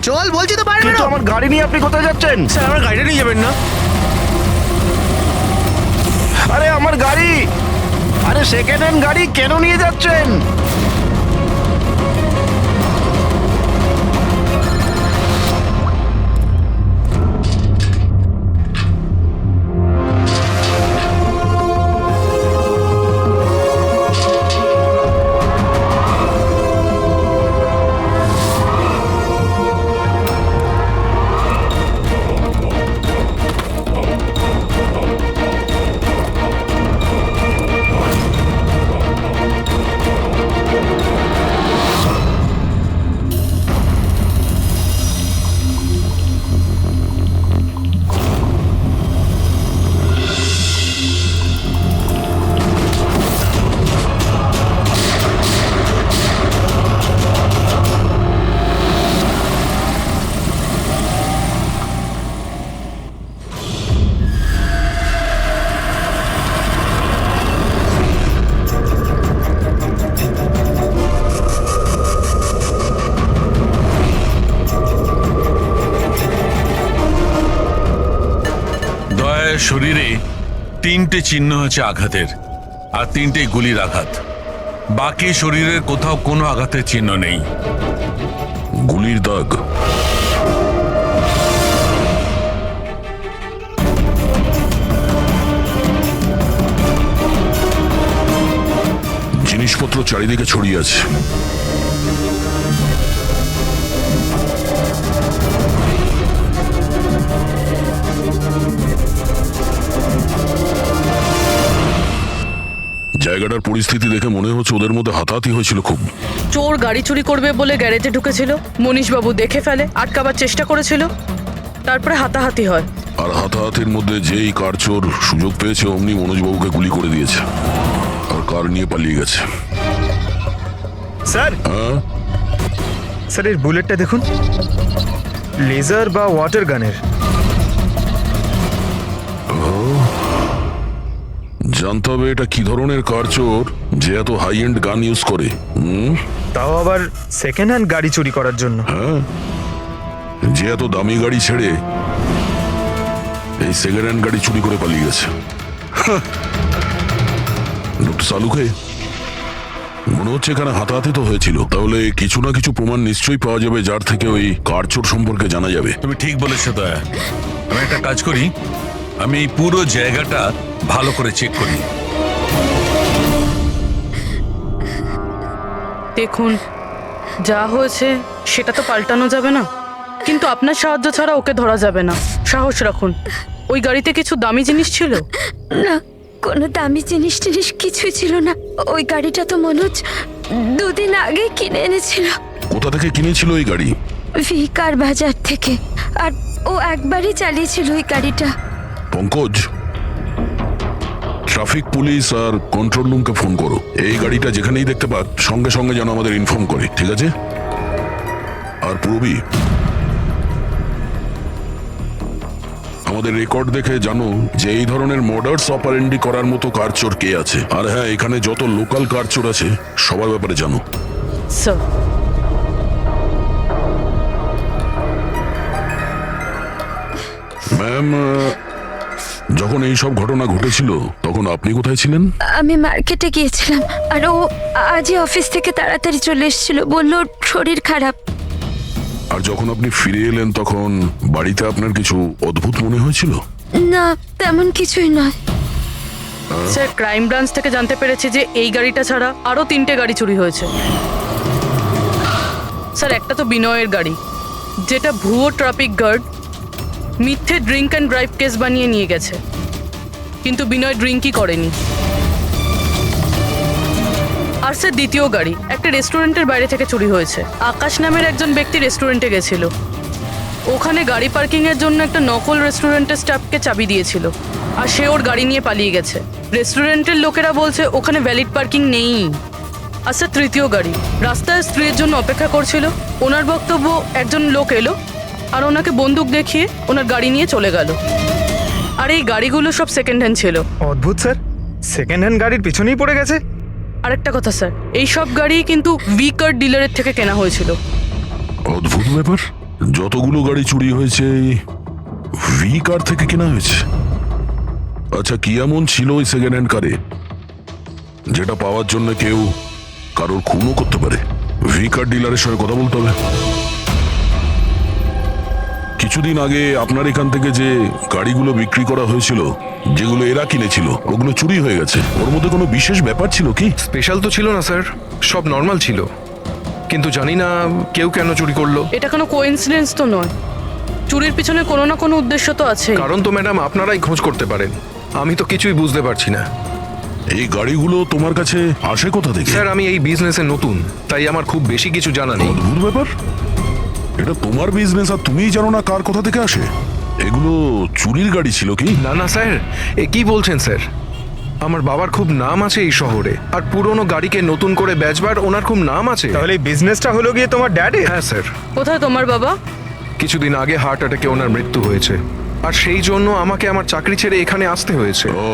চল বলছি তো পারবে কিন্তু না। আমার গাড়ি নিয়ে আপনি কোথায় যাচ্ছেন? স্যার আমার গাড়িটা নিয়ে যাবেন না? আরে আমার গাড়ি, আরে সেকেন্ড হ্যান্ড গাড়ি কেন নিয়ে যাচ্ছেন? দয়ার শরীরে 3টে চিহ্ন হচ্ছে আঘাতের, আর 3টে গুলির আঘাত। বাকি শরীরের কোথাও কোনো আঘাতের চিহ্ন নেই। গুলির দাগ? জিনিসপত্র চারিদিকে ছড়িয়ে আছে। জায়গাটার পরিস্থিতি দেখে মনে হচ্ছে ওদের মধ্যে হাতাহাতি হয়েছিল খুব। চোর গাড়ি চুরি করবে বলে গ্যারেজে ঢুকেছিল, মনীশবাবু দেখে ফেলে, আটকাবার চেষ্টা করেছিল, তারপরে হাতাহাতি হয়। আর হাতাহাতির মধ্যে যেই কার চোর সুযোগ পেয়েছে অমনি মনোজবাবুকে গুলি করে দিয়েছে আর কার নিয়ে পালিয়ে গেছে। স্যার, হ্যাঁ, স্যার এর বুলেটটা দেখুন, লেজার বা ওয়াটার গানের। জানতে হবে এটা কি ধরনের কার চোর যে এত হাই এন্ড গান ইউজ করে। তাও আবার সেকেন্ড হ্যান্ড গাড়ি চুরি করার জন্য। হ্যাঁ, যে এত দামি গাড়ি ছেড়ে এই সেকেন্ড হ্যান্ড গাড়ি চুরি করে পালিয়ে গেছে। ডক্টর সালুকে, মনে হচ্ছে এখানে হাতাহাতি তো হয়েছিল, তাহলে কিছু না কিছু প্রমাণ নিশ্চয়ই পাওয়া যাবে যার থেকে ওই কার চোর সম্পর্কে জানা যাবে। তুমি ঠিক বলেছো দয়া। আমি একটা কাজ করি, আমি এই পুরো জায়গাটা ভালো করে চেক করি। দেখুন, যা হয়েছে সেটা তো পাল্টানো যাবে না, কিন্তু আপনার সাহায্য ছাড়া ওকে ধরা যাবে না। সাহস রাখুন। ওই গাড়িতে কিছু দামি জিনিস ছিল? না, কোনো দামি জিনিস টিনিস কিছুই ছিল না। ওই গাড়িটা তো মনোজ 2 দিন আগে কিনে এনেছিল। কোথা থেকে কিনেছিল এই গাড়ি? ভিকার বাজার থেকে। আর ও একবারই চালিয়েছিল ওই গাড়িটা। পঙ্কজ, ট্রাফিক পুলিশ আর কন্ট্রোল রুমকে ফোন করো। এই গাড়িটা যেখানেই দেখতে পাক সঙ্গে সঙ্গে যেন আমাদের ইনফর্ম করে, ঠিক আছে? আর পূরবী, আমাদের রেকর্ড দেখে জানো যে এই ধরনের মর্ডার্স অপারেন্ডি করার মতো কারচোর কে আছে। আর হ্যাঁ, এখানে যত লোকাল কারচোর আছে সবার ব্যাপারে জানো। স্যার, ম্যাম, যখন এই সব ঘটনা ঘটেছিল তখন আপনি কোথায় ছিলেন? আমি মার্কেটে গিয়েছিলাম, আর ও আজই অফিস থেকে তাড়াতাড়ি চলে এসেছিল। বললো ওর শরীর খারাপ। আর যখন আপনি ফিরে এলেন তখন বাড়িতে আপনার কিছু অদ্ভুত মনে হয়েছিল? না, তেমন কিছুই নয়। স্যার, ক্রাইম ব্রাঞ্চ থেকে জানতে পেরেছি যে এই গাড়িটা ছাড়া আরো 3টে গাড়ি চুরি হয়েছে। স্যার, একটা তো বিনয়ের গাড়ি, যেটা ভুয়ো ট্রাফিক গার্ড মিথ্যে ড্রিঙ্ক অ্যান্ড ড্রাইভ কেস বানিয়ে নিয়ে গেছে, কিন্তু বিনয় ড্রিঙ্কই করেনি। আর স্যার, দ্বিতীয় গাড়ি একটা রেস্টুরেন্টের বাইরে থেকে চুরি হয়েছে। আকাশ নামের একজন ব্যক্তি রেস্টুরেন্টে গেছিল, ওখানে গাড়ি পার্কিং এর জন্য একটা নকল রেস্টুরেন্টের স্টাফকে চাবি দিয়েছিল, আর সে ওর গাড়ি নিয়ে পালিয়ে গেছে। রেস্টুরেন্টের লোকেরা বলছে ওখানে ভ্যালিড পার্কিং নেই। আর স্যার, তৃতীয় গাড়ি রাস্তায় স্ত্রীর জন্য অপেক্ষা করছিল, ওনার বক্তব্য একজন লোক এলো আর ওনাকে বন্দুক দেখিয়ে ওনার গাড়ি নিয়ে চলে গেল। আর এই গাড়িগুলো সব সেকেন্ড হ্যান্ড ছিল। অদ্ভুত স্যার, সেকেন্ড হ্যান্ড গাড়ির পিছনেই পড়ে গেছে। আরেকটা কথা স্যার, এই সব গাড়ি কিন্তু ভিকার ডিলারের থেকে কেনা হয়েছিল। অদ্ভুত ব্যাপার। যতগুলো গাড়ি চুরি হয়েছে ভি কার থেকে কেনা হয়েছে। আচ্ছা, কি এমন ছিল ওই সেকেন্ড হ্যান্ড কারে যেটা পাওয়ার জন্য কেউ কারোর খুনও করতে পারে? ভি কার ডিলারের সঙ্গে কথা বলতে হবে। কিছুদিন আগে আপনার এখান থেকে যে গাড়িগুলো বিক্রি করা হয়েছিল, যেগুলো এরা কিনেছিল, ওগুলো চুরি হয়ে গেছে। ওর মধ্যে কোনো বিশেষ ব্যাপার ছিল কি? স্পেশাল তো ছিল না স্যার, সব নর্মাল ছিল, কিন্তু জানি না কেউ কেন চুরি করলো। এটা কোনো কোইন্সিডেন্স তো নয়, চুরির পিছনে কোনো না কোনো উদ্দেশ্য তো আছে। কারণ তো ম্যাডাম আপনারাই খোঁজ করতে পারেন, আমি তো কিছুই বুঝতে পারছি না। এই গাড়িগুলো তোমার কাছে আসে কোথা থেকে? স্যার আমি এই বিজনেসে নতুন, তাই আমার খুব বেশি কিছু জানা নেই। অদ্ভুত ব্যাপার, এটা তোমার বিজনেস আর তুমিই জানো না কার কোথা থেকে আসে? এগুলো চুরির গাড়ি ছিল কি? না না স্যার, এ কি বলছেন স্যার? আমার বাবার খুব নাম আছে এই শহরে, আর পুরনো গাড়িকে নতুন করে বেচবার ওনার খুব নাম আছে। তাহলে এই বিজনেসটা হলো গিয়ে তোমার ড্যাডের? হ্যাঁ স্যার, কোথায় তোমার বাবা? কিছুদিন আগে হার্ট অ্যাটাকে ওনার মৃত্যু হয়েছে, আর সেই জন্য আমাকে আমার চাকরি ছেড়ে এখানে আসতে হয়েছে। ও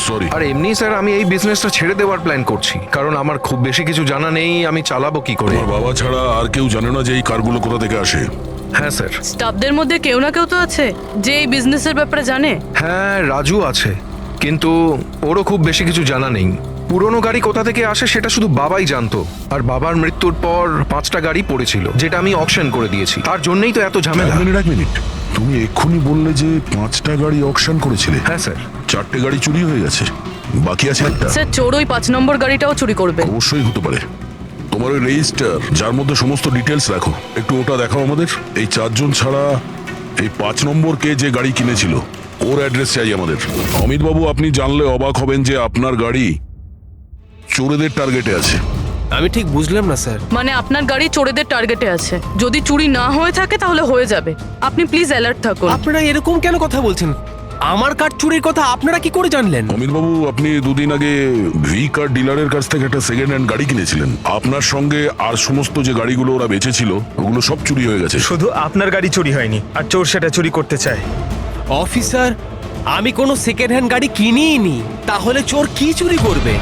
সরি। আর এমনি স্যার আমি এই বিজনেসটা ছেড়ে দেওয়ার প্ল্যান করছি, কারণ আমার খুব বেশি কিছু জানা নেই, আমি চালাবো কি করে। তোমার বাবা ছাড়া আর কেউ জানে না যে এই কারগুলো কোথা থেকে আসে? হ্যাঁ স্যার। স্টাফদের মধ্যে কেউ না কেউ তো আছে যে এই বিজনেসের ব্যাপারে জানে। হ্যাঁ রাজু আছে, কিন্তু ওরও খুব বেশি কিছু জানা নেই। পুরনো গাড়ি কোথা থেকে আসে সেটা শুধু বাবাই জানতো, আর বাবার মৃত্যুর পর 5টা গাড়ি পড়েছিল, যেটা আমি অকশন করে দিয়েছি। তার জন্যই তো এত ঝামেলা। এক মিনিট, তুমি এক্ষুনি বললে যে 5টা গাড়ি অকশন করেছিলে। হ্যাঁ স্যার। 4টে গাড়ি চুরি হয়ে গেছে, বাকি আছে একটা। স্যার চোর ওই 5 নম্বর গাড়িটাও চুরি করবে। অবশ্যই হতে পারে। তোমার ওই রেজিস্টার যার মধ্যে সমস্ত ডিটেলস রাখো, একটু ওটা দেখাও আমাদের। এই 4 জন ছাড়া এই 5 নম্বর কে যে গাড়ি কিনেছিল ওর অ্যাড্রেস চাই আমাদের। অমিত বাবু, আপনি জানলে অবাক হবেন যে আপনার গাড়ি চোরেদের টার্গেটে আছে। আমি ঠিক বুঝলাম না স্যার। মানে আপনার গাড়ি চোরেদের টার্গেটে আছে। যদি চুরি না হয়ে থাকে তাহলে হয়ে যাবে। আপনি প্লিজ অ্যালার্ট থাকুন। আপনারা এরকম কেন কথা বলছেন? আমার কার চুরির কথা আপনারা কি করে জানলেন? অমিত বাবু, আপনি দুদিন আগে ভি কার ডিলারের কাছ থেকে একটা সেকেন্ড হ্যান্ড গাড়ি কিনেছিলেন। আপনার সঙ্গে আর সমস্ত যে গাড়িগুলো ওরা বেচেছিল ওগুলো সব চুরি হয়ে গেছে। শুধু আপনার গাড়ি চুরি হয়নি, আর চোর সেটা চুরি করতে চায়। অফিসার, আমি কোনো সেকেন্ড হ্যান্ড গাড়ি কিনিই নি, তাহলে চোর কি চুরি করবে?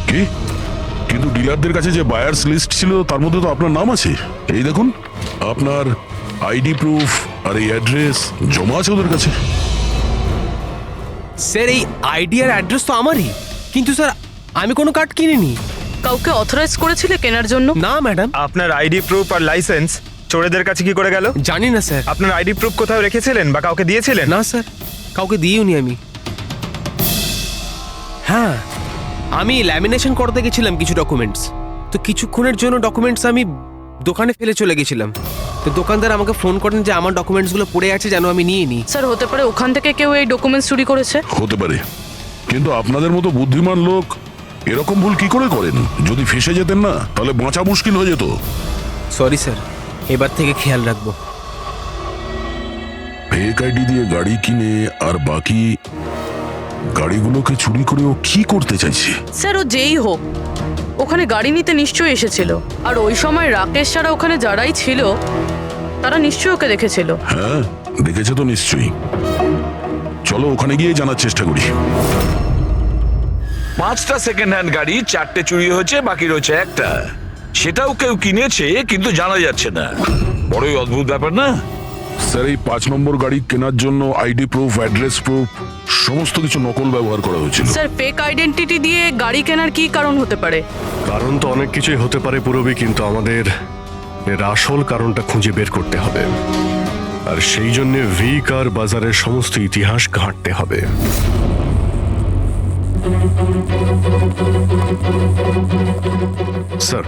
কি? কিন্তু ডিলারদের কাছে যে বায়ার্স লিস্ট ছিল তার মধ্যে তো আপনার নাম আছে। এই দেখুন, আপনার আইডি প্রুফ আর এই অ্যাড্রেস জমা আছে ওদের কাছে। স্যার এই আইডি আর অ্যাড্রেস তো আমারই, কিন্তু স্যার আমি কোনো কার্ড কিনিনি। কাউকে অথরাইজ করেছিলে কেনার জন্য? না ম্যাডাম। আপনার আইডি প্রুফ আর লাইসেন্স চোরেদের কাছে কি করে গেল? জানি না স্যার। আপনার আইডি প্রুফ কোথাও রেখেছিলেন বা কাউকে দিয়েছিলেন? না স্যার, কাউকে দিইওনি আমি। হ্যাঁ, আমি ল্যামিনেশন করতে গেছিলাম কিছু ডকুমেন্টস, তো কিছুক্ষণের জন্য ডকুমেন্টস আমি দোকানে ফেলে চলে গেছিলাম। তো দোকানদার আমাকে ফোন করেন যে আমার ডকুমেন্টসগুলো পড়ে আছে, যেন আমি নিয়ে নিই। স্যার হতে পারে ওখান থেকে কেউ এই ডকুমেন্টস চুরি করেছে। হতে পারে, কিন্তু আপনাদের মতো বুদ্ধিমান লোক এরকম ভুল কি করে করেন? যদি ফেসে যেতেন না তাহলে বাঁচা মুশকিল হয়ে যেত। সরি স্যার, এবার থেকে খেয়াল রাখবো। ফেক আইডি দিয়ে গাড়ি কিনে আর বাকি গাড়িগুলোকে চুরি করে ও কি করতে চাইছে? স্যার ও যেই হোক, ওখানে গাড়ি নিতে নিশ্চয়ই এসেছিল, আর ওই সময় রাকেশ ছাড়া ওখানে যারাই ছিল তারা নিশ্চয়ই ওকে দেখেছিল। হ্যাঁ, দেখেছে তো নিশ্চয়ই। চলো ওখানে গিয়ে জানার চেষ্টা করি। 5টা সেকেন্ড হ্যান্ড গাড়ি, 4টে চুরি হয়েছে, বাকি রয়েছে একটা। সেটাও কেউ কিনেছে কিন্তু জানা যাচ্ছে না। বড়ই অদ্ভুত ব্যাপার না? স্যার, এই 5 নম্বর গাড়ি কেনার জন্য আইডি প্রুফ, অ্যাড্রেস প্রুফ সমস্ত কিছু নকল ব্যবহার করা হয়েছিল। স্যার ফেক আইডেন্টিটি দিয়ে গাড়ি কেনার কি কারণ হতে পারে? কারণ তো অনেক কিছুই হতে পারে পুরবী, কিন্তু আমাদের এর আসল কারণটা খুঁজে বের করতে হবে, আর সেই জন্য ভি কার বাজারের সমস্ত ইতিহাস ঘাঁটতে হবে। স্যার,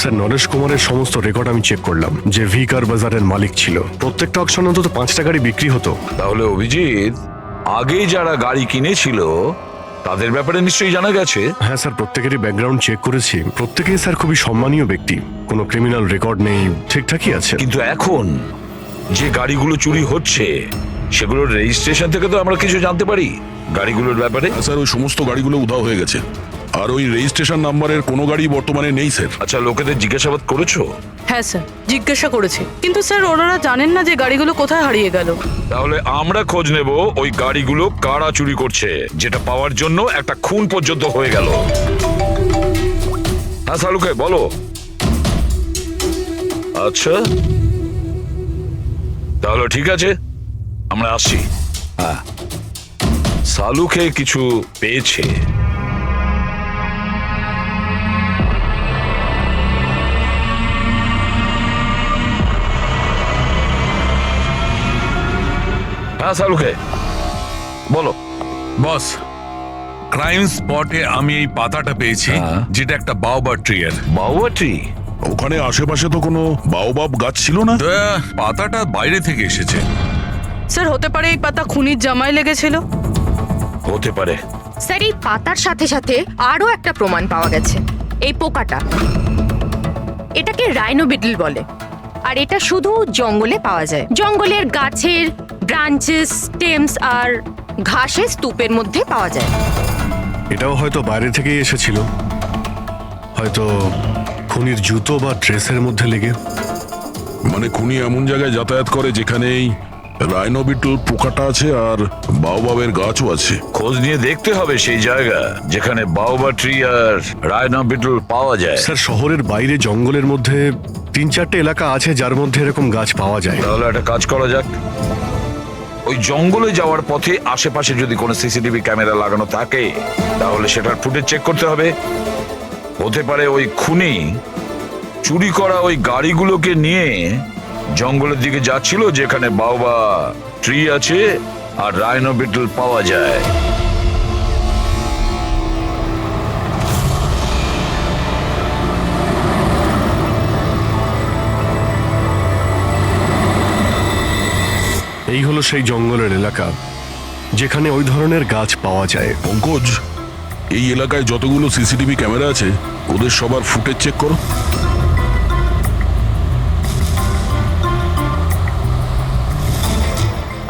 স্যার নরেশ কুমারের সমস্ত রেকর্ড আমি চেক করলাম, যে ভি কার বাজারের মালিক ছিল। প্রত্যেকটা অকশনে অন্তত 5টা গাড়ি বিক্রি হতো। তাহলে অভিজিৎ, আগে যারা গাড়ি কিনেছিল তাদের ব্যাপারে নিশ্চয়ই জানা গেছে। হ্যাঁ স্যার, প্রত্যেকেরই ব্যাকগ্রাউন্ড চেক করেছি। প্রত্যেকেই স্যার খুবই সম্মানীয় ব্যক্তি, কোনো ক্রিমিনাল রেকর্ড নেই, ঠিকঠাকই আছে। কিন্তু এখন যে গাড়িগুলো চুরি হচ্ছে সেগুলোর রেজিস্ট্রেশন থেকে তো আমরা কিছু জানতে পারি গাড়িগুলোর ব্যাপারে। স্যার, ওই সমস্ত গাড়িগুলো উধাও হয়ে গেছে, আর ওই রেজিস্ট্রেশন নাম্বারের কোনো গাড়ি বর্তমানে নেই স্যার। আচ্ছা, লোকেদের জিজ্ঞাসাবাদ করেছো? হ্যাঁ স্যার, জিজ্ঞাসা করেছি, কিন্তু স্যার ওনারা জানেন না যে গাড়িগুলো কোথায় হারিয়ে গেল। তাহলে আমরা খোঁজ নেব ওই গাড়িগুলো কারা চুরি করছে, যেটা পাওয়ার জন্য একটা খুন পর্যন্ত হয়ে গেল। হ্যাঁ সালুকে বলো। আচ্ছা, তাহলে ঠিক আছে, আমরা আসছি। হ্যাঁ, সালুকে কিছু পেয়েছে। হ্যাঁ সালুকে, বলো। বস, ক্রাইম স্পটে আমি এই পাতাটা পেয়েছি, হ্যাঁ। যেটা একটা বাওবা ট্রি এর। বাউবাটি? ওখানে আশেপাশে তো কোনো বাওবাব গাছ ছিল না। পাতাটা বাইরে থেকে এসেছে। স্যার হতে পারে এই পাতা খুনির জামায় লেগেছিল। হতে পারে। স্যার এই পাতার সাথে সাথে আরো একটা প্রমাণ পাওয়া গেছে। এই পোকাটা, এটাকে রাইনো বিটল বলে, আর এটা শুধু জঙ্গলে পাওয়া যায়। জঙ্গলের গাছের ব্রাঞ্চেস, স্টেমস আর ঘাসের স্তূপের মধ্যে পাওয়া যায়। এটাও হয়তো বাইরে থেকেই এসেছিল, হয়তো খুনির জুতো বা ড্রেসের মধ্যে লেগে। মানে খুনি এমন জায়গায় যাতায়াত করে যেখানেই রাইনোবিটল পোকাটা আছে আর বাওবাবের গাছও আছে। খোঁজ নিয়ে দেখতে হবে সেই জায়গা যেখানে বাউবা ট্রি আর রাইনো বিটল পাওয়া যায়। স্যার শহরের বাইরে জঙ্গলের মধ্যে 3-4টে এলাকা আছে যার মধ্যে এরকম গাছ পাওয়া যায়। তাহলে একটা কাজ করা যাক, ওই জঙ্গলে যাওয়ার পথে আশেপাশে যদি কোনো সিসিটিভি ক্যামেরা লাগানো থাকে তাহলে সেটার ফুটেজ চেক করতে হবে। হতে পারে ওই খুনি চুরি করা ওই গাড়িগুলোকে নিয়ে জঙ্গলের দিকে যাচ্ছিল যেখানে বাউবা ট্রি আছে আর রাইনো বিটল পাওয়া যায়। এই হলো সেই জঙ্গলের এলাকা যেখানে ওই ধরনের গাছ পাওয়া যায়। পঙ্কজ, এই এলাকায় যতগুলো সিসিটিভি ক্যামেরা আছে ওদের সবার ফুটেজ চেক করো।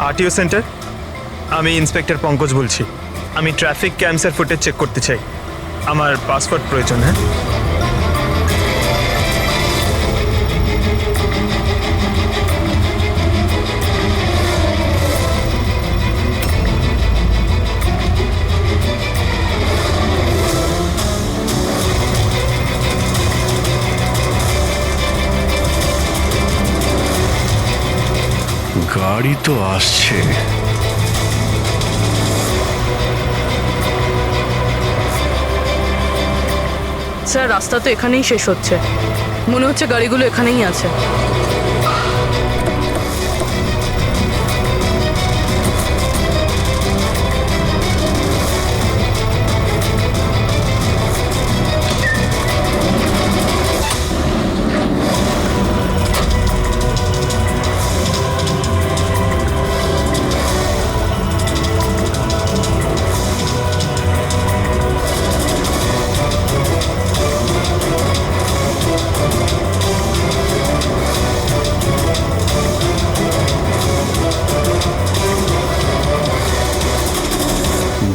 আরটিও সেন্টার, আমি ইন্সপেক্টর পঙ্কজ বলছি। আমি ট্রাফিক ক্যামসের ফুটেজ চেক করতে চাই। আমার পাসপোর্ট প্রয়োজন। হ্যাঁ, গাড়ি তো আসছে। স্যার রাস্তা তো এখানেই শেষ হচ্ছে, মনে হচ্ছে গাড়িগুলো এখানেই আছে।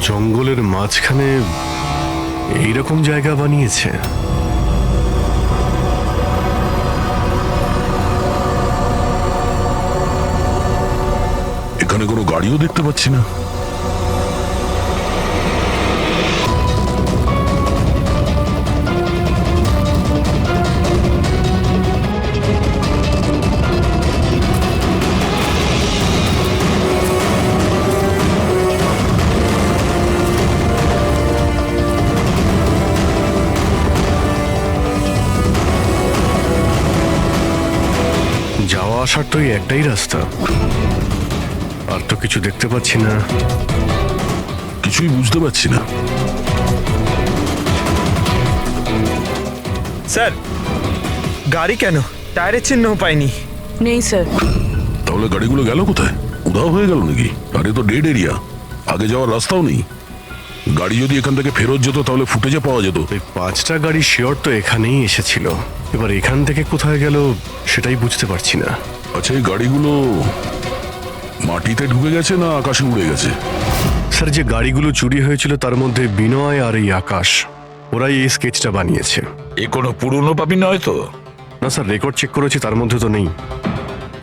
জঙ্গলের মাঝখানে এইরকম জায়গা বানিয়েছে। এখানে কোনো গাড়িও দেখতে পাচ্ছি না। যাওয়া আসার তো এই একটাই রাস্তা, আর তো কিছু দেখতে পাচ্ছি না। কিছুই বুঝতে পারছি না। স্যার গাড়ি কেন? টায়ারের চিহ্নও পাইনি। নেই স্যার। তাহলে গাড়িগুলো গেল কোথায়? উধাও হয়ে গেল নাকি? আরে তো ডেড এরিয়া, আগে যাওয়ার রাস্তাও নেই। গাড়ি যদি এখান থেকে ফেরত যেত তাহলে ফুটেজে পাওয়া যেত। এই 5টা গাড়ি শিওর তো এখানেই এসেছিল, এবার এখান থেকে কোথায় গেল সেটাই বুঝতে পারছি না। আচ্ছা, এই গাড়িগুলো মাটিতে ঢুকে গেছে না আকাশে উড়ে গেছে? স্যার যে গাড়িগুলো চুরি হয়েছিল তার মধ্যে বিনয় আর এই আকাশ, ওরাই এই স্কেচটা বানিয়েছে। এ কোনো পুরনো পাপি নয় তো? না স্যার, রেকর্ড চেক করেছি, তার মধ্যে তো নেই।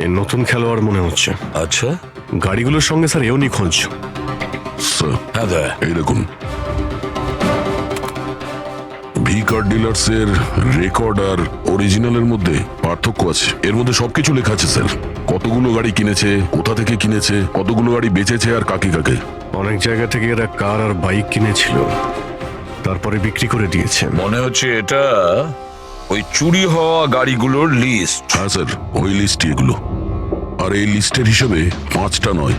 এ নতুন খেলোয়াড় মনে হচ্ছে। আচ্ছা, গাড়িগুলোর সঙ্গে স্যার এও নিখোঁজ। স্যার, হ্যাঁ দা, এই দেখুন, ভি কার ডিলার্সের রেকর্ড আর অরিজিনালের মধ্যে পার্থক্য আছে। এর মধ্যে সবকিছু লেখা আছে স্যার, কতগুলো গাড়ি কিনেছে, কোথা থেকে কিনেছে, কতগুলো গাড়ি বেচেছে আর কাকে কাকে। অনেক জায়গা থেকে এরা কার আর বাইক কিনেছিল, তারপরে বিক্রি করে দিয়েছে। মনে হচ্ছে এটা ওই চুরি হওয়া গাড়িগুলোর লিস্ট। হ্যাঁ স্যার, ওই লিস্টই এগুলো। আর এই লিস্টের হিসেবে 5টা নয়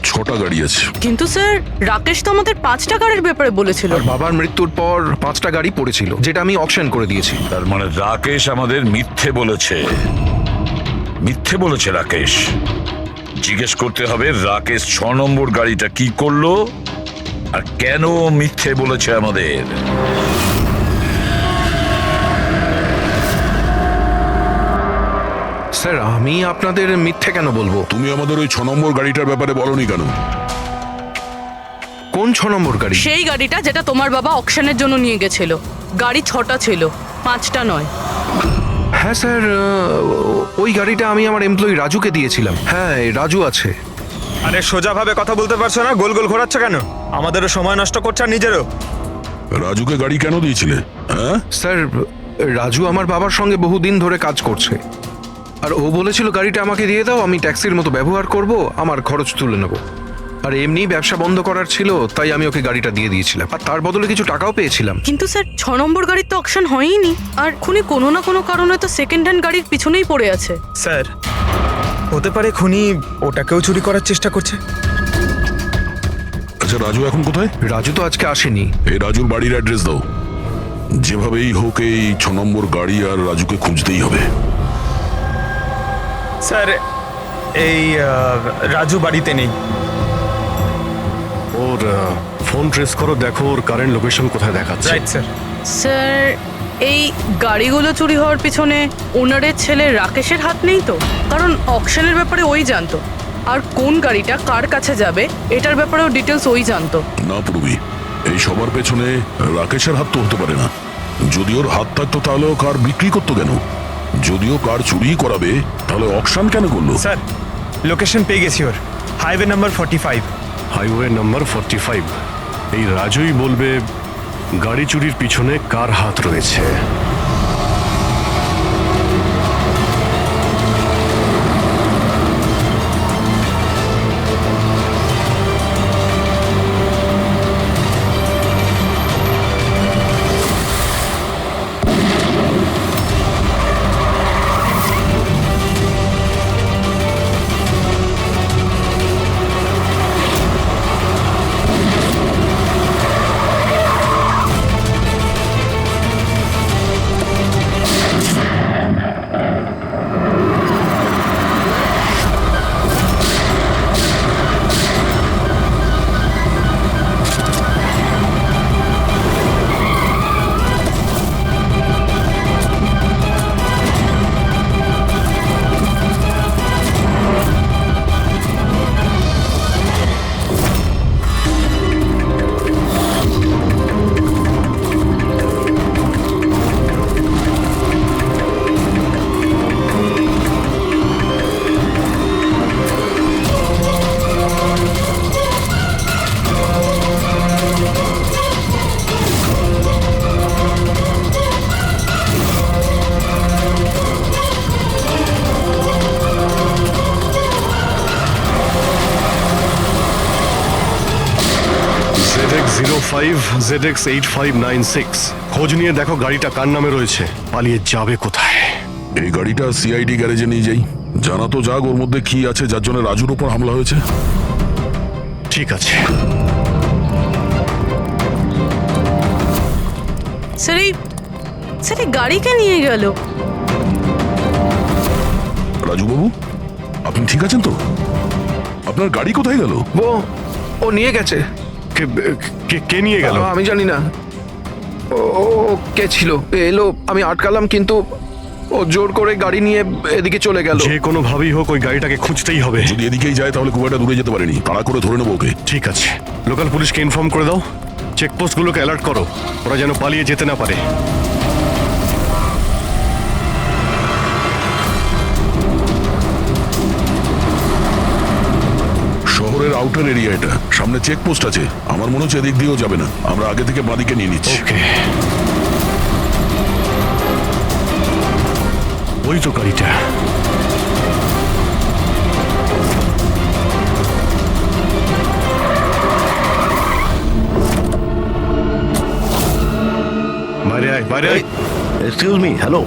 6টা গাড়ি আছে। কিন্তু স্যার রাকেশ তো আমাদের 5টা গাড়ির ব্যাপারে বলেছিল। আর বাবার মৃত্যুর পর 5টা গাড়ি পড়েছিল, যেটা আমি অকশন করে দিয়েছি। তার মানে রাকেশ আমাদের মিথ্যে বলেছে। মিথ্যে বলেছে রাকেশ। জিজ্ঞেস করতে হবে রাকেশ 6 নম্বর গাড়িটা কি করলো আর কেন মিথ্যে বলেছে আমাদের। স্যার আমি আপনাদের মিথ্যে কেন বলবো? তুমি আমাদের ওই 6 নম্বর গাড়িটার ব্যাপারে বলনি কেন? কোন 6 নম্বর গাড়ি? সেই গাড়িটা যেটা তোমার বাবা অকশনের জন্য নিয়ে গেছিল। গাড়ি 6টা ছিল, 5টা নয়। হ্যাঁ স্যার, ওই গাড়িটা আমি আমার এমপ্লয়ি রাজুকে দিয়েছিলাম। হ্যাঁ, এই রাজু আছে। আরে সোজাভাবে কথা বলতে পারছো না, গোল গোল ঘোরাচ্ছ কেন? আমাদেরও সময় নষ্ট করছো আর নিজেরও। রাজুকে গাড়ি কেন দিয়েছিলে? হ্যাঁ স্যার, রাজু আমার বাবার সঙ্গে বহুদিন ধরে কাজ করছে, আর ও বলেছিল গাড়িটা আমাকে দিয়ে দাও, আমি ট্যাক্সির মতো ব্যবহার করব, আমার খরচ তুলে নেব। আর এমনি ব্যবসা বন্ধ করার ছিল, তাই আমি ওকে গাড়িটা দিয়ে দিয়েছিলাম, আর তার বদলে কিছু টাকাও পেয়েছিলাম। কিন্তু স্যার 6 নম্বর গাড়ির তো অকশন হয়নি, আর খুনি কোনো না কোনো কারণে তো সেকেন্ড হ্যান্ড গাড়ির পিছনেই পড়ে আছে। স্যার হতে পারে খুনি ওটাকেও চুরি করার চেষ্টা করছে। আচ্ছা, রাজু এখন কোথায়? রাজু তো আজকে আসেনি। এই রাজুর বাড়ির অ্যাড্রেস দাও। যেভাবেই হোক এই 6 নম্বর গাড়ি আর রাজুকে খুঁজতেই হবে। স্যার এই রাজু বাড়িতে নেই। ওর ফোন ট্রেস করো, দেখো ওর কারেন্ট লোকেশন কোথায় দেখাচ্ছে। Right sir. স্যার এই গাড়িগুলো চুরি হওয়ার পিছনে ওনারের ছেলে রাকেশের হাত নেই তো? কারণ অকশনের ব্যাপারে ওই জানতো, আর কোন গাড়িটা কার কাছে যাবে এটার ব্যাপারেও ডিটেলস ওই জানতো। না পূর্বী, এই সবার পেছনে রাকেশের হাত তো হতে পারে না। যদি ওর হাত থাকতো তাহলে ও কার বিক্রি করতো কেন? যদিও কার চুরি করাবে তাহলে অকশন কেন করলো? স্যার লোকেশন পেয়ে গেছি ওর, হাইওয়ে নাম্বার 45। Highway number 45। এই রাজুই বলবে গাড়ি চুরির পিছনে কার হাত রয়েছে। ZX8596 খোঁজ নিয়ে দেখো গাড়িটা কার নামে রয়েছে, পালিয়ে যাবে কোথায়। এই গাড়িটা সিআইডি গ্যারেজে নিয়ে যাই, জানা তো যাক ওর মধ্যে কি আছে যার জন্য রাজুর উপর হামলা হয়েছে। ঠিক আছে। স্যার এই গাড়িকে নিয়ে গেল। রাজুবাবু, আপনি ঠিক আছেন তো? আপনার গাড়ি কোথায় গেল? ও নিয়ে গেছে। কে নিয়ে গেল? আমি জানি না। ও কে ছিল, এলো, আমি আটকালাম, কিন্তু ও জোর করে গাড়ি নিয়ে এদিকে চলে গেল। যে কোনো ভাবেই হোক ওই গাড়িটাকে খুঁজতেই হবে। যদি এদিকেই যায় তাহলে খুব একটা দূরে যেতে পারেনি, তাড়া করে ধরে নেবো ওকে। ঠিক আছে, লোকাল পুলিশকে ইনফর্ম করে দাও, চেকপোস্টগুলোকে অ্যালার্ট করো, ওরা যেন পালিয়ে যেতে না পারে। শহরের আউটার এরিয়া এটা, সামনে চেকপোস্ট আছে, আমার মনে হচ্ছে এদিক দিয়েও যাবে না, আমরা আগে থেকে বাদিকে নিয়ে নিচ্ছি। ওকে। ওই তো গাড়িটা। বাইরে আয়, বাইরে আয়। এক্সকিউজ মি, হ্যালো,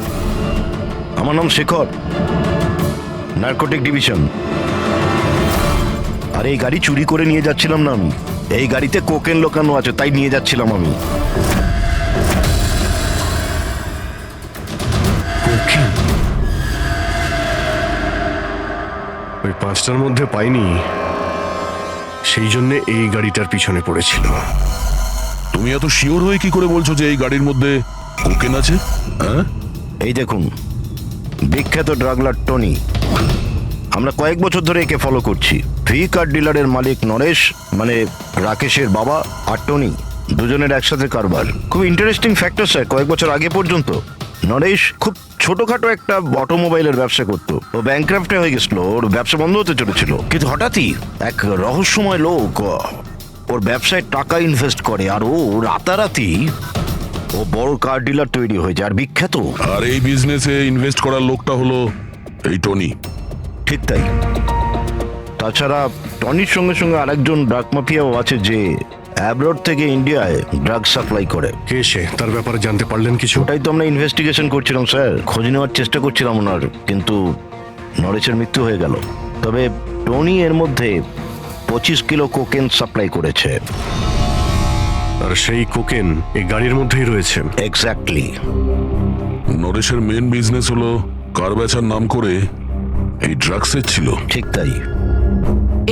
আমার নাম শেখর, নার্কোটিক ডিভিশন। আর এই গাড়ি চুরি করে নিয়ে যাচ্ছিলাম না আমি, এই গাড়িতে কোকেন লোকানো আছে, তাই নিয়ে যাচ্ছিলাম আমি। কোকেন? ওই 5টার মধ্যে পাইনি, সেই জন্য এই গাড়িটার পিছনে পড়েছিল। তুমি এত শিওর হয়ে কি করে বলছো যে এই গাড়ির মধ্যে কোকেন আছে? হ্যাঁ, এই দেখুন, বিখ্যাত ড্রাগলার টনি, আমরা কয়েক বছর ধরে একে ফলো করছি। ভি কার ডিলারের মালিক নরেশ, মানে রাকেশের বাবা, আর টনি দুজনের একসাথে কারবার। খুব ইন্টারেস্টিং ফ্যাক্টর স্যার, কয়েক বছর আগে পর্যন্ত নরেশ খুব ছোটখাটো একটা অটোমোবাইলের ব্যবসা করতো। ও ব্যাংক্রাফ্টে হয়ে গেছিল, ওর ব্যবসা বন্ধ হতে চলেছিল, কিন্তু হঠাৎই এক রহস্যময় লোক ওর ব্যবসায় টাকা ইনভেস্ট করে, আর ও রাতারাতি ও বড় কার ডিলার তৈরি হয়ে যায়, আর বিখ্যাত। আর এই বিজনেসে ইনভেস্ট করার লোকটা হলো এই টনি। ঠিক তাই। তাছাড়া টনির সঙ্গে সঙ্গে আরেকজন ড্রাগ মাফিয়াও আছে যে অ্যাব্রড থেকে ইন্ডিয়ায় ড্রাগ সাপ্লাই করে। কে সে? তার ব্যাপারে জানতে পারলেন কিছু? ওটাই তো আমরা ইনভেস্টিগেশন করছিলাম স্যার, খোঁজ নেওয়ার চেষ্টা করছিলাম ওনার, কিন্তু নরেশের মৃত্যু হয়ে গেল। তবে টনি এর মধ্যে 25 কিলো কোকেন সাপ্লাই করেছে। আর সেই কোকেন এই গাড়ির মধ্যেই রয়েছে। এক্স্যাক্টলি। নরেশের মেন বিজনেস হলো কার বেচার নাম করে এই ড্রাগসের ছিল। ঠিক তাই।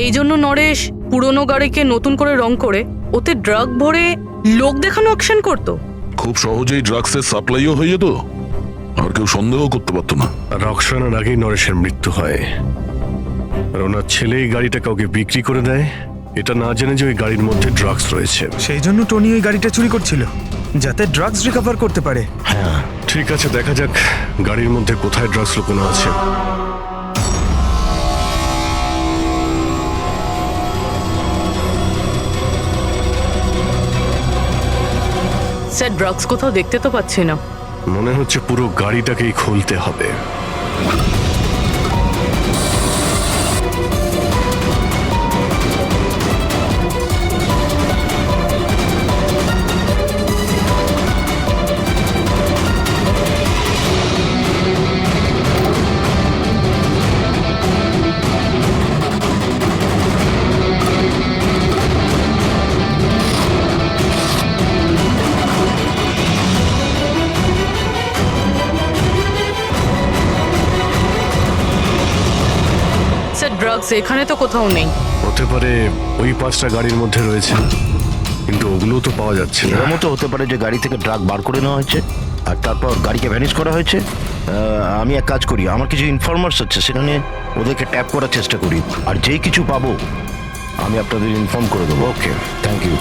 এই জন্য নরেশ পুরনো গাড়িকে নতুন করে রং করে ওতে ড্রাগ ভরে লোক দেখানো অ্যাকশন করতো। খুব সহজেই ড্রাগসের সাপ্লাইও হয়ে যেত, আর কেউ সন্দেহ করতে পারতো না। আর রক্সানার আগেই নরেশের মৃত্যু হয়, আর ওনার ছেলে এই গাড়িটা কাউকে বিক্রি করে দেয়, এটা না জেনে যে ওই গাড়ির মধ্যে ড্রাগস রয়েছে। সেই জন্য টনি ওই গাড়িটা চুরি করছিল, যাতে ড্রাগস রিকভার করতে পারে। হ্যাঁ, ঠিক আছে, দেখা যাক গাড়ির মধ্যে কোথায় ড্রাগস লুকোনো আছে। স্যার, ড্রাগস কোথাও দেখতে তো পাচ্ছি না। মনে হচ্ছে পুরো গাড়িটাকেই খুলতে হবে। ড্রাগস এখানে তো কোথাও নেই। হতে পারে ওই 5টা গাড়ির মধ্যে রয়েছে, কিন্তু ওগুলো তো পাওয়া যাচ্ছে না। এরকম তো হতে পারে যে গাড়ি থেকে ড্রাগ বার করে নেওয়া হয়েছে আর তারপর গাড়িকে ভ্যানিশ করা হয়েছে। আমি এক কাজ করি, আমার কিছু ইনফরমার্স আছে, সেখানে ওদেরকে ট্যাপ করার চেষ্টা করি, আর যেই কিছু পাবো আমি আপনাদের ইনফর্ম করে দেবো। ওকে, থ্যাংক ইউ।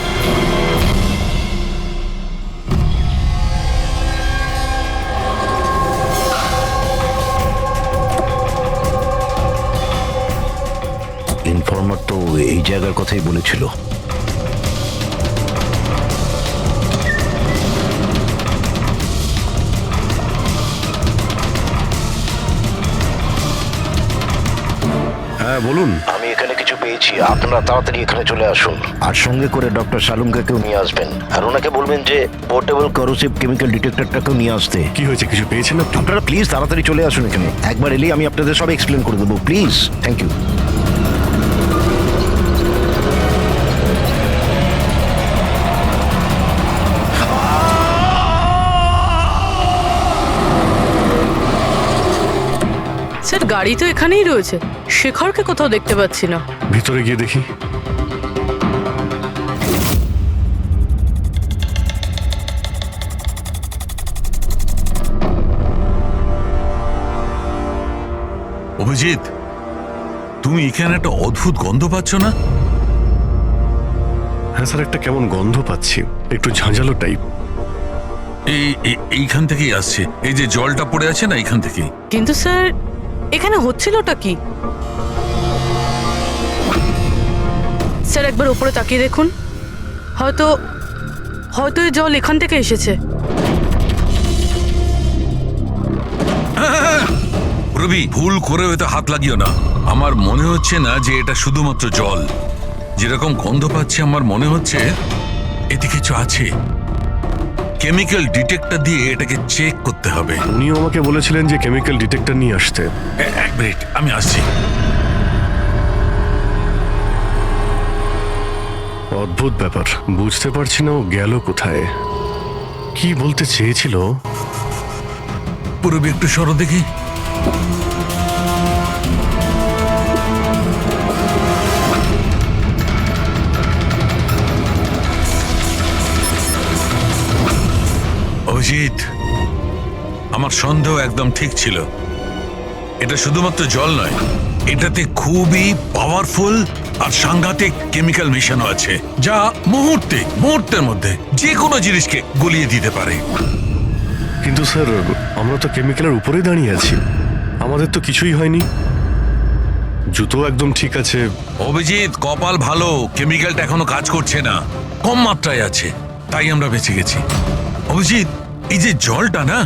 ইনফর্মার তো এই জায়গার কথাই বলেছিল। হ্যাঁ বলুন। আমি এখানে কিছু পেয়েছি, আপনারা তাড়াতাড়ি এখানে চলে আসুন, আর সঙ্গে করে ডক্টর শালুঙ্কাকেও নিয়ে আসবেন, আর ওনাকে বলবেন যে পোর্টেবল করোসিভ কেমিক্যাল ডিটেক্টরটাকেও নিয়ে আসতে। কি হয়েছে, কিছু পেয়েছেন আপনি? আপনারা প্লিজ তাড়াতাড়ি চলে আসুন এখানে, একবার এলেই আমি আপনাদের সব এক্সপ্লেন করে দেবো, প্লিজ। Thank you. স্যার, গাড়ি তো এখানেই রয়েছে, শেখরকে কোথাও দেখতে পাচ্ছি না। ভিতরে গিয়ে দেখি। অভিজিৎ, তুমি এখানে একটা অদ্ভুত গন্ধ পাচ্ছ না? হ্যাঁ স্যার, একটা কেমন গন্ধ পাচ্ছি, একটু ঝাঁঝালো টাইপ। এইখান থেকেই আসছে, এই যে জলটা পড়ে আছে না, এইখান থেকেই। কিন্তু স্যার, এখানে হচ্ছিলটা কি? স্যার, একবার উপরে তাকিয়ে দেখুন, হয়তো হয়তো এই জল এখান থেকে এসেছে। পুরবি ভুল করে হয়তো হাত লাগিও না। আমার মনে হচ্ছে না যে এটা শুধুমাত্র জল। যেরকম গন্ধ পাচ্ছি আমার মনে হচ্ছে এতে কিছু আছে। কেমিক্যাল ডিটেক্টর দিয়ে এটাকে চেক করতে হবে। উনিও আমাকে বলেছিলেন যে কেমিক্যাল ডিটেক্টর নিয়ে আসতে। এক মিনিট, আমি আসছি। অদ্ভুত ব্যাপার, বুঝতে পারছি না ও গেল কোথায়, কি বলতে চেয়েছিল। পুরবি একটু সরো দেখি। অভিজিৎ, আমার সন্দেহ একদম ঠিক ছিল। এটা শুধুমাত্র জল নয়, এটাতে খুবই পাওয়ারফুল আর সাংঘাতিক কেমিক্যাল মেশানো আছে, যা মুহূর্তের মধ্যে যে কোনো জিনিসকে গলিয়ে দিতে পারে। কিন্তু স্যার, আমরা তো কেমিক্যালের উপরেই দাঁড়িয়ে আছি, আমাদের তো কিছুই হয়নি, জুতো একদম ঠিক আছে। অভিজিৎ, কপাল ভালো, কেমিক্যালটা এখনো কাজ করছে না, কম মাত্রায় আছে, তাই আমরা বেঁচে গেছি। অভিজিৎ, এই যে জলটা না,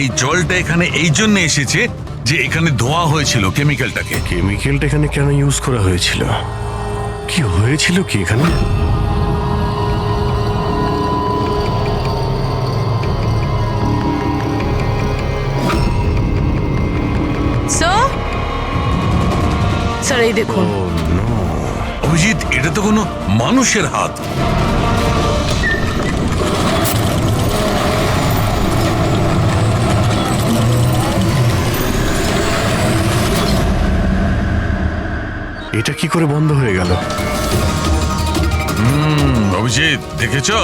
এই জলটা এখানে এই জন্য এসেছে যে এখানে ধোয়া হয়েছিল কেমিক্যালটাকে। কেমিক্যালটা এখানে কেন ইউজ করা হয়েছিল, কি হয়েছিল কি এখানে? স্যার এই দেখুন। অভিজিৎ, এটা তো কোনো মানুষের হাত। এটা কি করে বন্ধ হয়ে গেল? অভিজিৎ, দেখেছো?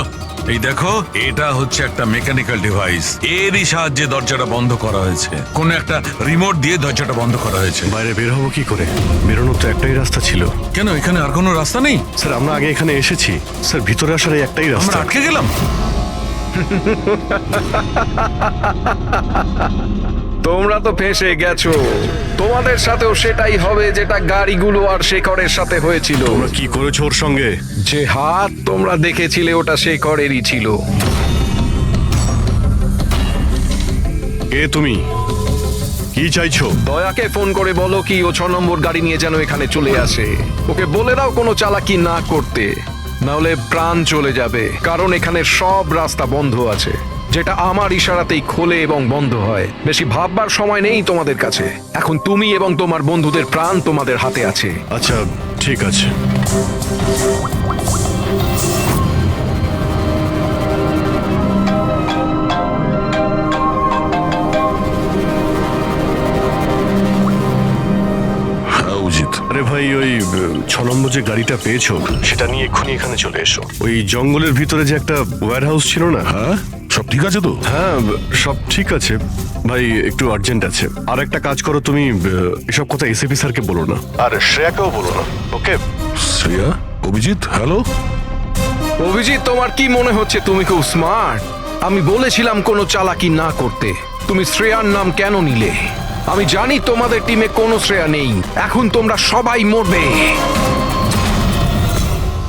এই দেখো, এটা হচ্ছে একটা মেকানিক্যাল ডিভাইস, এরই সাহায্যে দরজাটা বন্ধ করা হয়েছে। কোন একটা রিমোট দিয়ে দরজাটা বন্ধ করা হয়েছে। বাইরে বের হবো কি করে? বেরোনোর তো একটাই রাস্তা ছিল। কেন, এখানে আর কোনো রাস্তা নেই? স্যার, আমরা আগে এখানে এসেছি স্যার, ভিতরে আসার এই একটাই আমরা রাস্তা। আটকে গেলাম। তোমরা তো ফেঁসে গেছো, তোমাদের সাথেও সেটাই হবে যেটা গাড়িগুলো আর শেখরের সাথে হয়েছিল। তোমরা কি করেছো ওর সঙ্গে? যে হাত তোমরা দেখেছিলে ওটা শেখরেরই ছিল। কে তুমি, কি চাইছো? দয়াকে ফোন করে বলো কি ও 6 নম্বর গাড়ি নিয়ে যেন এখানে চলে আসে। ওকে বলে দাও কোনো চালাকি না করতে, নাহলে প্রাণ চলে যাবে। কারণ এখানে সব রাস্তা বন্ধ আছে, যেটা আমার ইশারাতেই খোলে এবং বন্ধ হয়। বেশি ভাববার সময় নেই তোমাদের কাছে। এখন তুমি এবং তোমার বন্ধুদের প্রাণ তোমাদের হাতে আছে। আচ্ছা, ঠিক আছে। হ্যাঁ অভিজিৎ, আরে ভাই, ওই 6 নম্বর যে গাড়িটা পেয়েছো সেটা নিয়ে এক্ষুনি এখানে চলে এসো। ওই জঙ্গলের ভিতরে যে একটা ওয়্যার হাউস ছিল না? হ্যাঁ সব ঠিক আছে তো? হ্যাঁ, সব ঠিক আছে ভাই, একটু আর্জেন্ট আছে। আর একটা কাজ করো, তুমি এসব কথা এসিপি স্যারকে বলো না, আর শ্রেয়াকেও বলো না, ওকে? শ্রেয়া? অভিজিৎ, হ্যালো। অভিজিৎ, তোমার কি মনে হচ্ছে তুমি খুব স্মার্ট? আমি বলেছিলাম কোনো চালাকি না করতে। তুমি শ্রেয়ার নাম কেন নিলে? আমি জানি তোমাদের টিমে কোনো শ্রেয়া নেই। এখন তোমরা সবাই মরবে।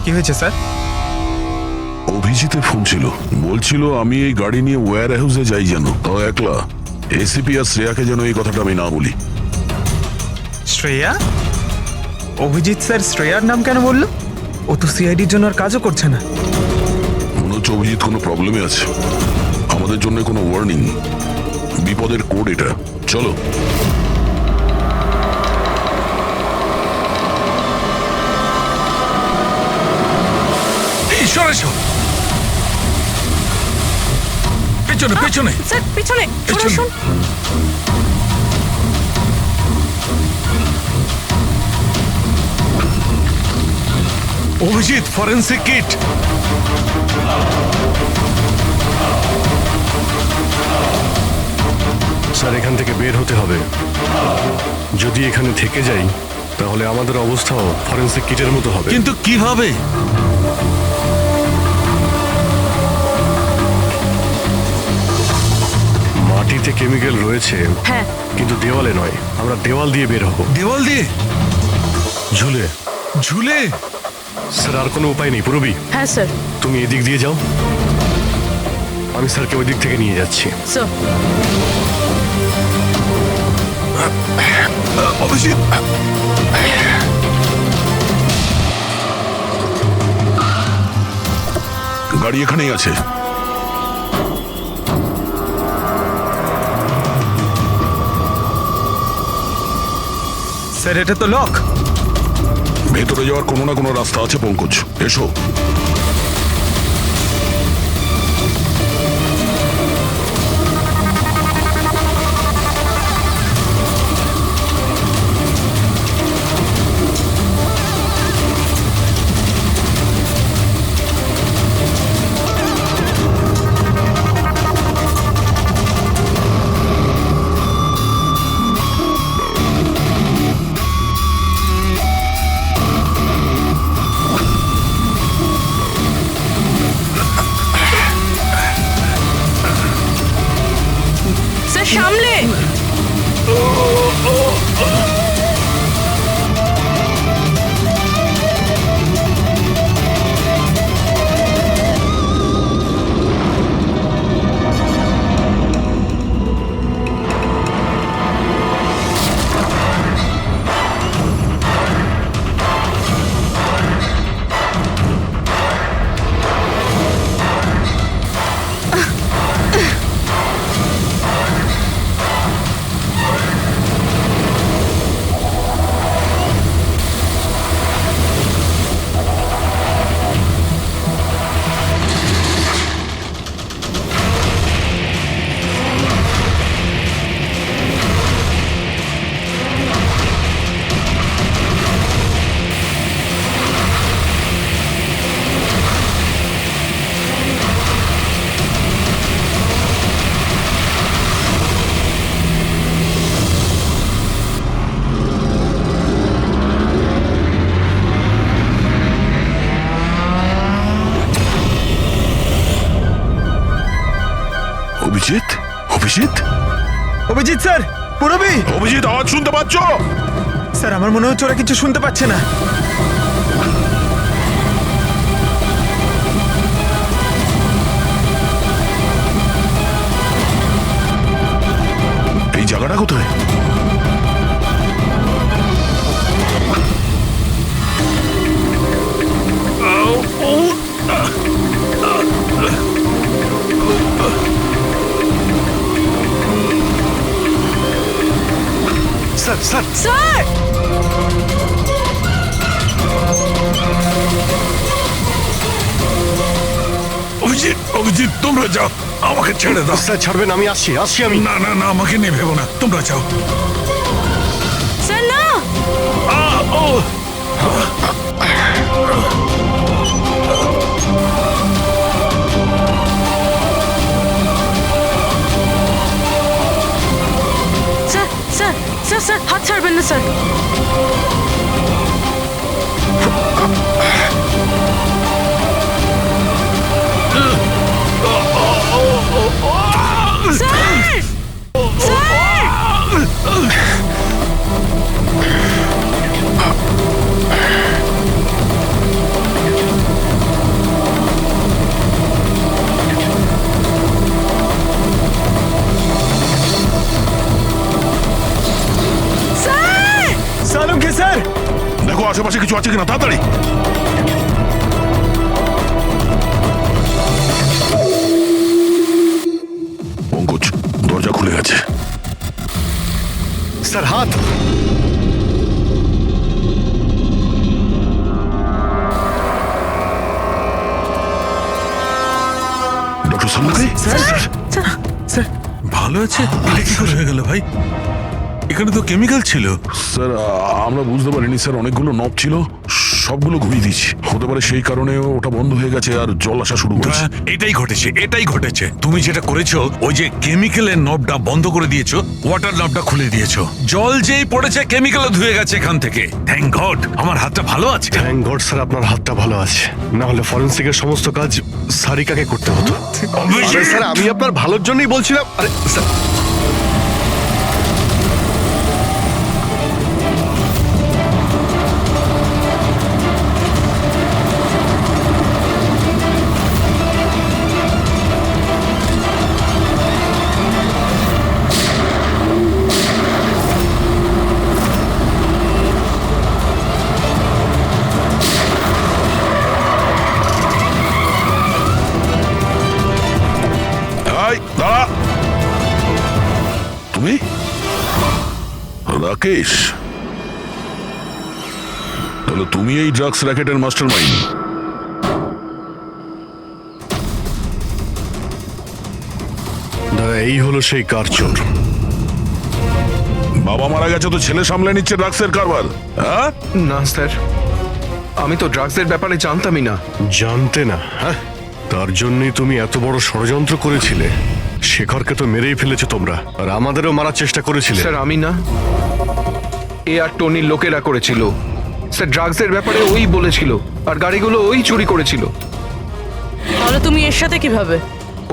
কি হয়েছে স্যার? অভিজিতের ফোন ছিল, বলছিল আমি এই গাড়ি নিয়ে ওয়্যার হাউসে যাই যেন, তাও একলা। এসিপি আর শ্রেয়াকে যেন এই কথাটা আমি না বলি। শ্রেয়া? অভিজিৎ স্যার শ্রেয়ার নাম কেন বললো? ও তো সিআইডির জন্য আর কাজও করছে না। মনে হচ্ছে অভিজিৎ কোনো প্রবলেমে আছে। আমাদের জন্য কোনো ওয়ার্নিং, বিপদের কোড এটা। চলো। পেছনে পেছনে। স্যার পিছনে সরে আসুন। Abhijit, forensic kit. স্যার, এখান থেকে বের হতে হবে। যদি এখানে থেকে যাই তাহলে আমাদের অবস্থাও ফরেন্সিক কিটের মতো হবে। কিন্তু কিভাবে? মাটিতে কেমিক্যাল রয়েছে, হ্যাঁ কিন্তু দেওয়ালে নয়। আমরা দেওয়াল দিয়ে বের হব। দেওয়াল দিয়ে? ঝুলে। ঝুলে? স্যার, আর কোনো উপায় নেই। পুরবি, হ্যাঁ স্যার। তুমি এদিক দিয়ে যাও, আমি স্যারকে ওই দিক থেকে নিয়ে যাচ্ছি। স্যার অভিজিৎ, গাড়ি এখানেই আছে। স্যার এটা তো লক। ভেতরে যাওয়ার কোনো না কোনো রাস্তা আছে পঙ্কজ, এসো। স্যার সামলে। অভিজিৎ, অভিজিৎ, অভিজিৎ স্যার, পুরবি। অভিজিৎ, আওয়াজ শুনতে পাচ্ছ? স্যার আমার মনে হচ্ছে ওরা কিছু শুনতে পাচ্ছে না। এই জায়গাটা কোথায়? Sir sir sir Abhijit, Abhijit, তোমরা যাও, আমাকে ছেড়ে দাও। স্যার ছাড়বেন, আমি আসছি আসছি আমি। না না না, আমাকে নিয়ে ভেবো না, তোমরা যাও। স্যার না। স্যার স্যার স্যার স্যার হাত ছাড়বেন না স্যার। স্যার স্যার সালুম কে স্যার? দেখো আশেপাশে কিছু আছে কিনা, তাড়াতাড়ি। পঙ্কজ, দরজা খুলে গেছে। স্যার হাত। ডক্টর সামুকে, স্যার ভালো আছে? এটা কি করে হয়ে গেল ভাই? এখানে তো কেমিক্যাল ছিল। স্যার আমরা বুঝতে পারিনি স্যার, অনেকগুলো নব ছিল, সবগুলো ঘুরিয়ে দিচ্ছি। হতে পারে সেই কারণে ওটা বন্ধ হয়ে গেছে আর জল আসা শুরু করেছে। এটাই ঘটেছে, এটাই ঘটেছে। তুমি যেটা করেছো, ওই যে কেমিক্যালের নবটা বন্ধ করে দিয়েছো, ওয়াটার নবটা খুলে দিয়েছো। জল যেই পড়েছে কেমিক্যালও ধুয়ে গেছে এখান থেকে। থ্যাংক গড, আমার হাতটা ভালো আছে। থ্যাংক গড স্যার, আপনার হাতটা ভালো আছে, না হলে ফরেন্সিকের সমস্ত কাজ সারিকাকে করতে হতো। আরে স্যার, আমি আপনার ভালোর জন্যই বলছিলাম। আরে স্যার, তুমি রাকেশ, তাহলে তুমি এই ড্রাগস র্যাকেটের মাস্টার মাইন্ড। এই হলো সেই কারচোর। বাবা মারা গেছে তো ছেলে সামলে নিচ্ছে ড্রাগসের কারবার, হ্যাঁ? না স্যার, আমি তো ড্রাগসের ব্যাপারে জানতামই না। জানতে না? হ্যাঁ, তার জন্যই তুমি এত বড় ষড়যন্ত্র করেছিলে। শেখরকে তো মেরেই ফেলেছো তোমরা, আর আমাদেরও মারার চেষ্টা করেছিলে। স্যার আমি না, এ আর টনির লোকেরা করেছিল। স্যার ড্রাগসের ব্যাপারে ওই বলেছিল, আর গাড়িগুলো ওই চুরি করেছিল। তাহলে তুমি এর সাথে কিভাবে?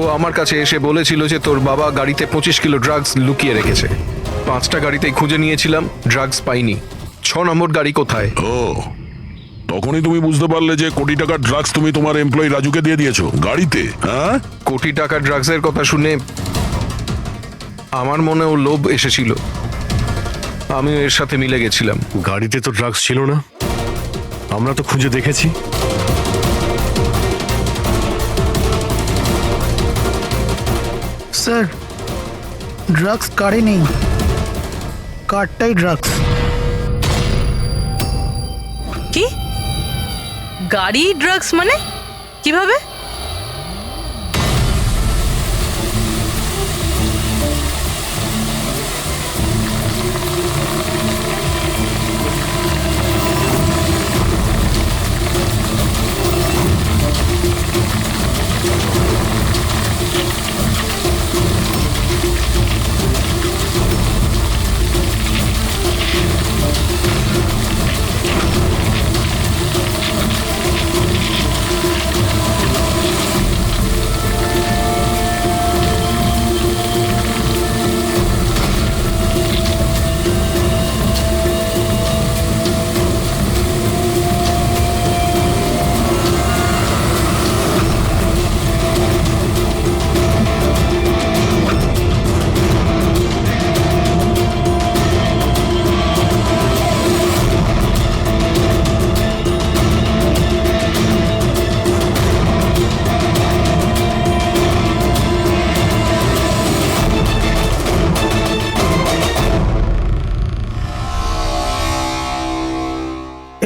ও আমার কাছে এসে বলেছিল যে তোর বাবা গাড়িতে 25 কিলো ড্রাগস লুকিয়ে রেখেছে। 5টা গাড়িতেই খুঁজে নিয়েছিলাম, ড্রাগস পাইনি। 6 নম্বর গাড়ি কোথায়? ও, তখনই তুমি বুঝতে পারলে যে কোটি টাকার ড্রাগস তুমি তোমার এমপ্লয়ি রাজুকে দিয়ে দিয়েছো গাড়িতে, হ্যাঁ? কোটি টাকা ড্রাগসের কথা শুনে আমার মনেও লোভ এসেছিল, আমিও এর সাথে মিলে গেছিলাম। গাড়িতে তো ড্রাগস ছিল না, আমরা তো খুঁজে দেখেছি। স্যার, ড্রাগস কারে নেই, কারটাই ড্রাগস। কি গাড়ি ড্রাগস মানে কিভাবে?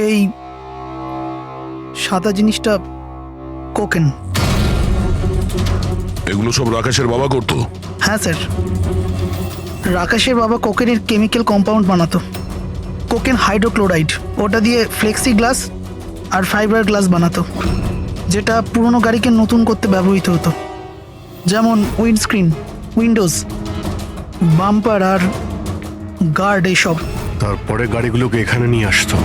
এই সাদা জিনিসটা কোকেন। এগুলো সব রাকেশের বাবা করতো? হ্যাঁ স্যার, রাকেশের বাবা কোকেনের কেমিক্যাল কম্পাউন্ড বানাতো, কোকেন হাইড্রোক্লোরাইড। ওটা দিয়ে ফ্লেক্সি গ্লাস আর ফাইবার গ্লাস বানাতো, যেটা পুরনো গাড়িকে নতুন করতে ব্যবহৃত হতো, যেমন উইন্ডস্ক্রিন, উইন্ডোজ, বাম্পার আর গার্ড এইসব। তারপরে গাড়িগুলোকে এখানে নিয়ে আসতো,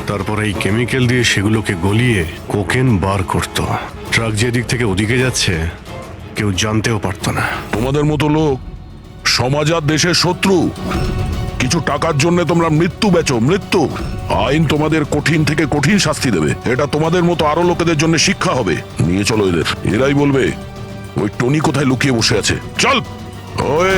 তারপরে এই কেমিক্যাল দিয়ে সেগুলোকে গলিয়ে কোকেন বার করতো। ট্রাক যে দিক থেকে ওদিকে যাচ্ছে কেউ জানতেও পারতো না। তোমাদের মতো লোক সমাজ আর দেশের শত্রু। কিছু টাকার জন্য তোমরা মৃত্যু বেচো, মৃত্যু। আইন তোমাদের কঠিন থেকে কঠিন শাস্তি দেবে। এটা তোমাদের মতো আরো লোকেদের জন্য শিক্ষা হবে। নিয়ে চলো এদের, এরাই বলবে ওই টনি কোথায় লুকিয়ে বসে আছে। চল ওই